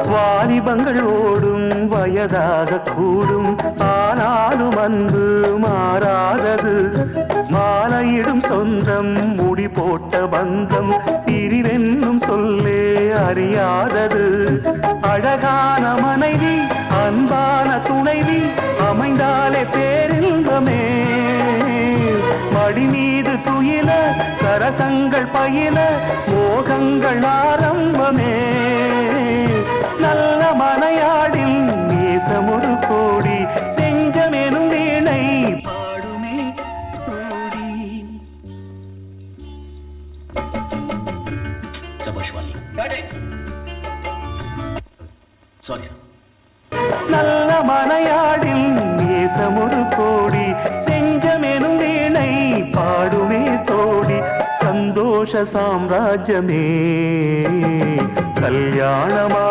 வாலிபங்கள் ஓடும் வயதாக கூடும் ஆனாலும் அன்பு மாறாதது மாலையிடும் சொந்தம் முடி போட்ட பந்தம் பிரிவென்னும் சொல்லே அறியாதது அழகான மனைவி அன்பான துணைவி அமைந்தாலே பேரின்பமே மடி மீது துயில சரசங்கள் பயில மோகங்கள் ஆரம்பமே நல்ல மனையாடில் நேசம் ஒரு கோடி செஞ்சமெனும் வீணை பாடுமே கோடி. நல்ல மனையாடில் நேசம் ஒரு கோடி செஞ்சமெனும் வீணை பாடுமே தோடி சந்தோஷ சாம்ராஜ்யமே கல்யாணமா